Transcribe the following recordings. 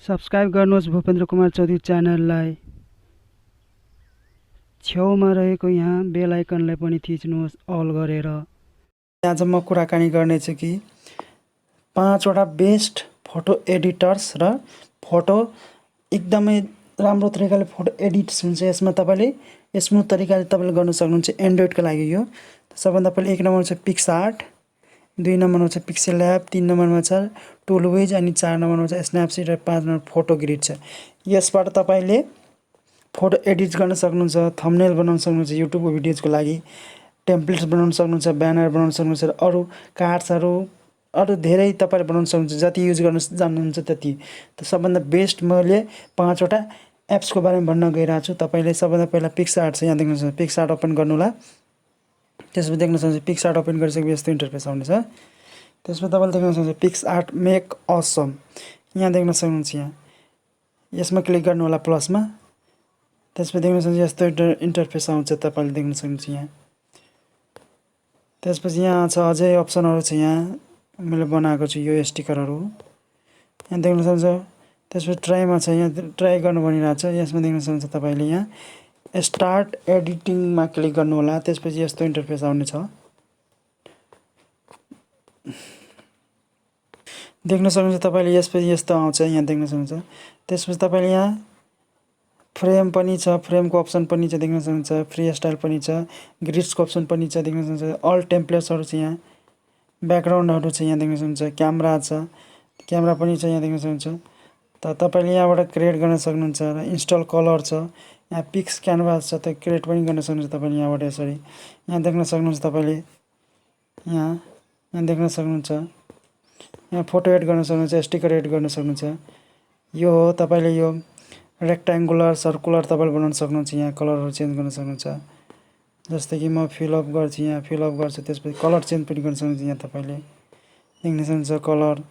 Subscribe गर्नुहोस् भुपेन्द्रकुमार च्यानललाई। छेउमा रहेको यहाँ बेल आइकनलाई पनि थिच्नुहोस् अल गरेर। आज म कुराकानी गर्नेछु कि 5 वटा बेस्ट फोटो एडिटर्स र फोटो एकदमै राम्रो तरिकाले फोटो एडिट्स हुन्छ। यसमा तपाईले स्मुथ तरिकाले तपाईले गर्न सक्नुहुन्छ। एन्ड्रोइडको लागि यो सबभन्दा पहिले 1 नम्बरमा छ पिक्सआर्ट, 2 नम्बरमा छ पिक्सेलल्याब, 3 नम्बरमा छ टुलविज अनि 4 नम्बरमा छ स्न्यापसीड र 5 नम्बर फोटोग्रिड छ। यसबाट तपाईले फोटो एडिट गर्न सक्नुहुन्छ, थम्बनेल बनाउन सक्नुहुन्छ, युट्युब भिडियोजको लागि टेम्प्लेट्स बनाउन सक्नुहुन्छ, ब्यानर बनाउन सक्नुहुन्छ, अरु कार्ड्सहरु अरु धेरै तपाईले बनाउन सक्नुहुन्छ। जति युज गर्न जान्नुहुन्छ त्यति। त सबभन्दा बेस्ट मैले 5 वटा एप्सको बारेमा भन्न गइरहेको छु। तपाईले सबभन्दा पहिला पिक्सआर्ट छ, यहाँ देख्न सक्नुहुन्छ। पिक्सआर्ट ओपन गर्नु होला। त्यसपछि देख्न सक्नुहुन्छ पिक्सआर्ट ओपन गरिसकेपछि यस्तो इन्टरफेस आउनेछ। त्यसपछि तपाईले देख्न सक्नुहुन्छ पिक्सआर्ट मेक असम, यहाँ देख्न सक्नुहुन्छ। यसमा क्लिक गर्नु होला प्लसमा। त्यसपछि देख्न सक्नुहुन्छ यस्तो इन्टरफेस आउँछ, तपाईले देख्न सक्नुहुन्छ यहाँ। त्यसपछि यहाँ छ अझै अप्सनहरु छ। यहाँ मैले बनाएको छु यो स्टिकरहरु, यहाँ देख्न सक्नुहुन्छ। त्यसपछि ट्राईमा छ, यहाँ ट्राई गर्नु भनिरहेको छ। यसमा देख्न सक्नुहुन्छ तपाईले यहाँ स्टार्ट एडिटिङमा क्लिक गर्नु होला। त्यसपछि यस्तो इन्टरफेस आउने छ, देख्न सक्नुहुन्छ तपाईले। यसपछि यस्तो आउँछ, यहाँ देख्न सक्नुहुन्छ। त्यसपछि तपाईले यहाँ फ्रेम पनि छ, फ्रेमको अप्सन पनि छ, देख्न सक्नुहुन्छ। फ्री स्टाइल पनि छ, ग्रिड्सको अप्सन पनि छ, देख्न सक्नुहुन्छ। अल टेम्प्लेट्सहरु छ, यहाँ ब्याकग्राउन्डहरु छ, यहाँ देख्न सक्नुहुन्छ। क्यामेरा छ, क्यामेरा पनि छ, यहाँ देख्न सक्नुहुन्छ। त तपाईले यहाँबाट क्रिएट गर्न सक्नुहुन्छ र इन्स्टल कलर छ, यहाँ पिक्स क्यानभास छ, त क्रिएट पनि गर्न सक्नुहुन्छ तपाईले यहाँबाट यसरी। यहाँ देख्न सक्नुहुन्छ तपाईले, यहाँ देख्न सक्नुहुन्छ। यहाँ फोटो एड गर्न सक्नुहुन्छ, स्टिकर एड गर्न सक्नुहुन्छ। यो हो तपाईले यो रेक्ट्याङ्गुलर सर्कुलर तपाईले बनाउन सक्नुहुन्छ। यहाँ कलरहरु चेन्ज गर्न सक्नुहुन्छ। जस्तै कि म फिल अप गर्छु, यहाँ फिल अप गर्छु। त्यसपछि कलर चेन्ज पनि गर्न सक्नुहुन्छ। यहाँ तपाईले देख्न सक्नुहुन्छ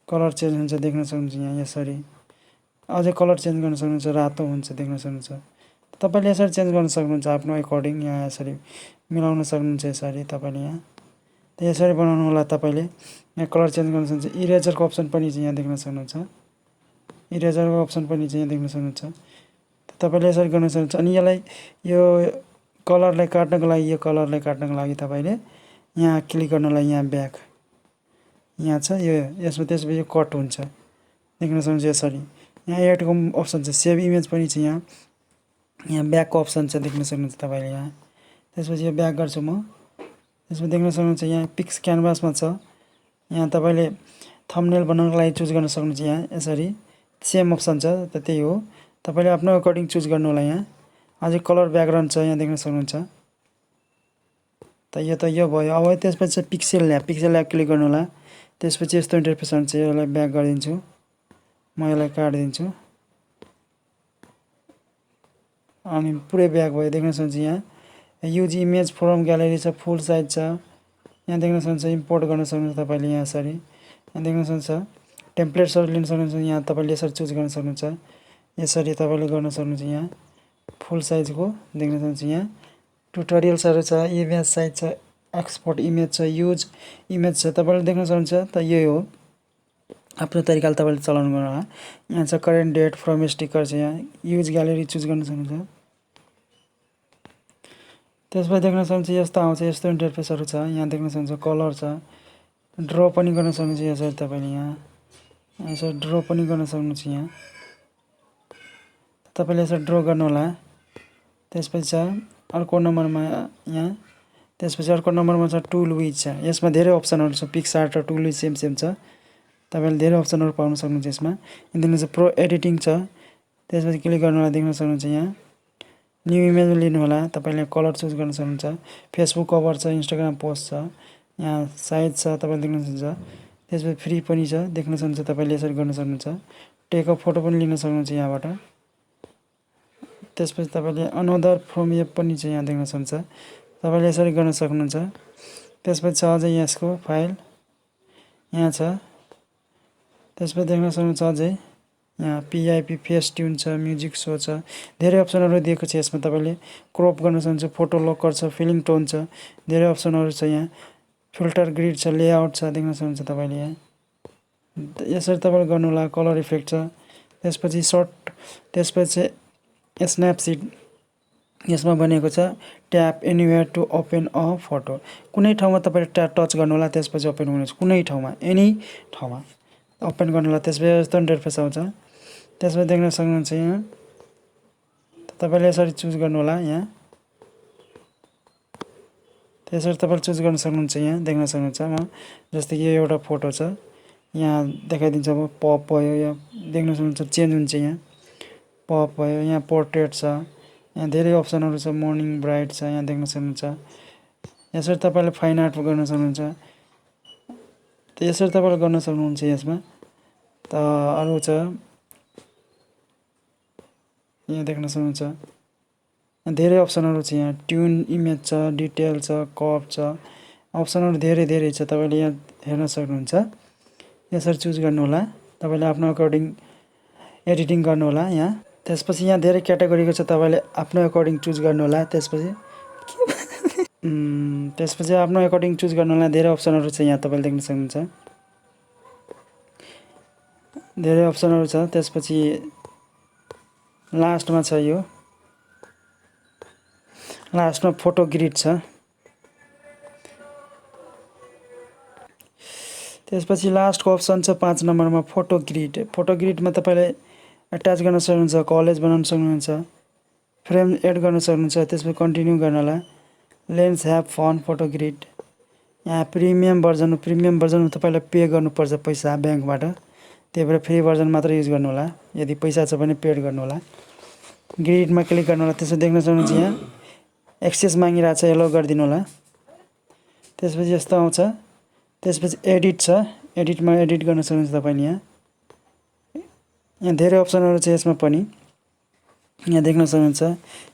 कलर चेन्ज हुन्छ, देख्न सक्नुहुन्छ। यहाँ यसरी अझै कलर चेन्ज गर्न सक्नुहुन्छ, रातो हुन्छ, देख्न सक्नुहुन्छ। तपाईले यसरी चेन्ज गर्न सक्नुहुन्छ आफ्नो अकर्डिङ। यहाँ यसरी मिलाउन सक्नुहुन्छ यसरी तपाईले यहाँ। त यसरी बनाउनु होला तपाईले। यहाँ कलर चेन्ज गर्न सक्नुहुन्छ। इरेजरको अप्सन पनि छ, यहाँ देख्न सक्नुहुन्छ। इरेजरको अप्सन पनि छ, यहाँ देख्न सक्नुहुन्छ। तपाईले यसरी गर्न सक्नुहुन्छ। अनि यसलाई यो कलरलाई काट्नको लागि, यो कलरलाई काट्नको लागि तपाईले यहाँ क्लिक गर्नु होला। यहाँ ब्याक यहाँ छ यो, यसमा त्यसपछि कट हुन्छ, देख्न सक्नुहुन्छ यसरी। यहाँ एडको अप्सन छ, सेभ इमेज पनि छ। यहाँ ब्याकको अप्सन छ, देख्न सक्नुहुन्छ तपाईले यहाँ। त्यसपछि यो ब्याक गर्छु म। त्यसपछि देख्न सक्नुहुन्छ यहाँ पिक्स क्यानभासमा छ। यहाँ तपाईले थम्बनेल बनाउनको लागि चुज गर्न सक्नुहुन्छ। यहाँ यसरी सेम अप्सन छ, त त्यही हो। तपाईले आफ्नो अकर्डिङ चुज गर्नु होला। यहाँ अझै कलर ब्याकग्राउन्ड छ, यहाँ देख्न सक्नुहुन्छ। त यो भयो। अब त्यसपछि पिक्सेलल्याब, पिक्सेलल्याब क्लिक गर्नु होला। त्यसपछि यस्तो इन्टरफेस आउँछ। यसलाई ब्याक गरिदिन्छु म, यसलाई काटिदिन्छु अनि पुरै ब्याक भयो, देख्न सक्नुहुन्छ। यहाँ युज इमेज फ्रम ग्यालेरी छ, फुल साइज छ, यहाँ देख्न सक्नुहुन्छ। इम्पोर्ट गर्न सक्नुहुन्छ तपाईले यहाँ यसरी। यहाँ देख्न सक्नुहुन्छ टेम्प्लेट्सहरु लिन सक्नुहुन्छ। यहाँ तपाईले यसरी चुज गर्न सक्नुहुन्छ। यसरी तपाईले गर्न सक्नुहुन्छ। यहाँ फुल साइजको देख्न सक्नुहुन्छ। यहाँ ट्युटोरियल्सहरु छ, इमेज साइज छ, एक्सपोर्ट इमेज छ, युज इमेज छ, तपाईले देख्न सक्नुहुन्छ। त यही हो, आफ्नो तरिकाले तपाईले चलाउनु गर्नु होला। यहाँ छ करेन्ट डेट, फ्रम स्टिकर छ, यहाँ युज ग्यालेरी चुज गर्न सक्नुहुन्छ। त्यसपछि देख्न सक्नुहुन्छ यस्तो आउँछ, यस्तो इन्टरफेसहरु छ। यहाँ देख्न सक्नुहुन्छ कलर छ, ड्र पनि गर्न सक्नुहुन्छ। यसरी तपाईले यहाँ यसरी ड्र पनि गर्न सक्नुहुन्छ। यहाँ तपाईले यसरी ड्र गर्नु होला। त्यसपछि छ अर्को नम्बरमा यहाँ। त्यसपछि अर्को नम्बरमा छ टुलविज छ। यसमा धेरै अप्सनहरु छ। पिक्सआर्ट र टुलविज सेम छ। तपाईले धेरै अप्सनहरु पाउन सक्नुहुन्छ यसमा। देख्न सक्नुहुन्छ प्रो एडिटिङ छ। त्यसपछि क्लिक गर्नु होला, देख्न सक्नुहुन्छ। यहाँ न्यू इमेज लिनु होला। तपाईले कलर चुज गर्न सक्नुहुन्छ। फेसबुक कभर छ, इन्स्टाग्राम पोस्ट छ, यहाँ साइज छ, तपाईले देख्न सक्नुहुन्छ। त्यसपछि फ्री पनि छ, देख्न सक्नुहुन्छ। तपाईले यसरी गर्न सक्नुहुन्छ। टेक अ फोटो पनि लिन सक्नुहुन्छ यहाँबाट। त्यसपछि तपाईले अनदर फ्रम एप पनि छ, यहाँ देख्न सक्नुहुन्छ। तपाईले यसरी गर्न सक्नुहुन्छ। त्यसपछि छ अझै यसको फाइल यहाँ छ। त्यसपछि देख्न सक्नुहुन्छ अझै यहाँ पिआइपी फेस ट्युन छ, म्युजिक शो छ, धेरै अप्सनहरु दिएको छ। यसमा तपाईले क्रप गर्न सक्नुहुन्छ, फोटो लोकर छ, फिलिङ टोन छ, धेरै अप्सनहरु छ। यहाँ फिल्टर ग्रिड छ, लेआउट छ, देख्न सक्नुहुन्छ तपाईले यहाँ। यसरी तपाईले गर्नु होला। कलर इफेक्ट छ, त्यसपछि सर्ट त्यसपछि स्न्यापसिड यसमा भनेको छ tap anywhere to open a photo. कुनै ठाउँमा तपाईँले टच गर्नु होला, त्यसपछि ओपन हुनेछ। कुनै ठाउँमा एनी ठाउँमा ओपन गर्नु होला, त्यसपछि यस्तो इन्टरफेस आउँछ। त्यसपछि देख्न सक्नुहुन्छ यहाँ तपाईँले यसरी चुज गर्नु होला। यहाँ त्यसरी तपाईँले चुज गर्न सक्नुहुन्छ। यहाँ देख्न सक्नुहुन्छ म जस्तै कि यो एउटा फोटो छ, यहाँ देखाइदिन्छ। अब पप भयो, यहाँ देख्न सक्नुहुन्छ चेन्ज हुन्छ। यहाँ पप भयो, यहाँ पोर्ट्रेट छ, यहाँ धेरै अप्सनहरू छ। मर्निङ ब्राइट छ, यहाँ देख्न सक्नुहुन्छ। यसरी तपाईँले फाइन आर्ट गर्न सक्नुहुन्छ। यसरी तपाईँले गर्न सक्नुहुन्छ। यसमा त अरू छ, यहाँ देख्न सक्नुहुन्छ धेरै अप्सनहरू छ। यहाँ ट्युन इमेज छ, डिटेल छ, कप छ, अप्सनहरू धेरै छ। तपाईँले यहाँ हेर्न सक्नुहुन्छ। यसरी चुज गर्नु होला, तपाईँले आफ्नो अकर्डिङ एडिटिङ गर्नु होला। यहाँ त्यसपछि यहाँ धेरै क्याटेगोरीको छ, तपाईँले आफ्नो अकर्डिङ चुज गर्नु होला। त्यसपछि आफ्नो अकर्डिङ चुज गर्नु होला। धेरै अप्सनहरू छ, यहाँ तपाईँले देख्न सक्नुहुन्छ। धेरै अप्सनहरू छ। त्यसपछि लास्टमा छ, यो लास्टमा फोटोग्रिड छ। त्यसपछि लास्टको अप्सन छ 5 नम्बरमा फोटोग्रिड। फोटोग्रिडमा तपाईँले एट्याच गर्न सक्नुहुन्छ, कलेज बनाउन सक्नुहुन्छ, फ्रेम एड गर्न सक्नुहुन्छ। त्यसपछि कन्टिन्यू गर्न होला। Lens have fun Photogrid. यहाँ प्रिमियम भर्जन तपाईँले पे गर्नुपर्छ पैसा ब्याङ्कबाट, त्यही भएर फ्री भर्जन मात्र युज गर्नु होला। यदि पैसा छ भने पेड गर्नु होला। ग्रिडमा क्लिक गर्नु होला। त्यसपछि देख्न सक्नुहुन्छ यहाँ एक्सेस मागिरहेको छ, एलो गरिदिनु होला। त्यसपछि यस्तो आउँछ। त्यसपछि एडिट छ, एडिटमा एडिट गर्न सक्नुहुन्छ तपाईँले। यहाँ धेरै अप्सनहरू छ यसमा पनि, यहाँ देख्न सक्नुहुन्छ।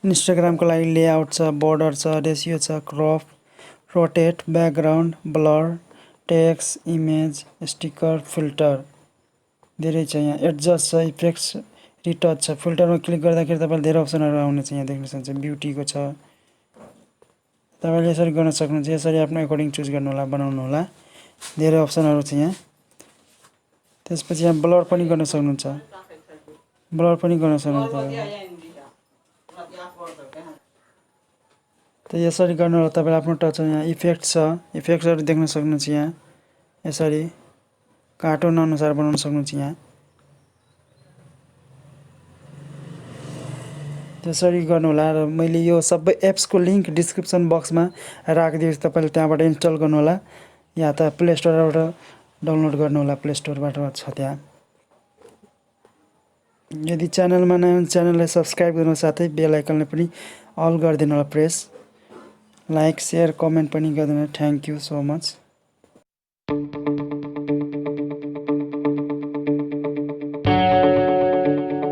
इन्स्टाग्रामको लागि लेआउट छ, बोर्डर छ, रेसियो छ, crop, rotate, background, blur, text, image, sticker, filter धेरै छ। यहाँ एडजस्ट छ, इफेक्ट्स, रिटच छ। फिल्टरमा क्लिक गर्दाखेरि तपाईँले धेरै अप्सनहरू आउनेछ। यहाँ देख्न सक्नुहुन्छ ब्युटीको छ। तपाईँले यसरी गर्न सक्नुहुन्छ। यसरी आफ्नो अकर्डिङ चुज गर्नु होला, बनाउनु होला। धेरै अप्सनहरू छ यहाँ। त्यसपछि यहाँ ब्लर पनि गर्न सक्नुहुन्छ। ब्लर पनि गर्न सक्नुहुन्छ। त यसरी गर्नु होला। तपाईँले आफ्नो टच यहाँ इफेक्ट छ, इफेक्ट्सहरू देख्न सक्नुहुन्छ। यहाँ यसरी कार्टुन अनुसार बनाउन सक्नुहुन्छ। यहाँ त्यसरी गर्नु होला। र मैले यो सबै एप्सको लिङ्क डिस्क्रिप्सन बक्समा राखिदिएको छु, तपाईँले त्यहाँबाट इन्स्टल गर्नु होला, या त प्ले स्टोरबाट डाउनलोड गर्नु होला। प्ले स्टोरबाट छ त्यहाँ। यदि च्यानलमा नयाँ हुनुहुन्छ च्यानललाई सब्सक्राइब गर्नु, साथै बेल आइकनलाई पनि अल गरिदिनु होला प्रेस। लाइक, सेयर, कमेन्ट पनि गरिदिनु। Thank you so much.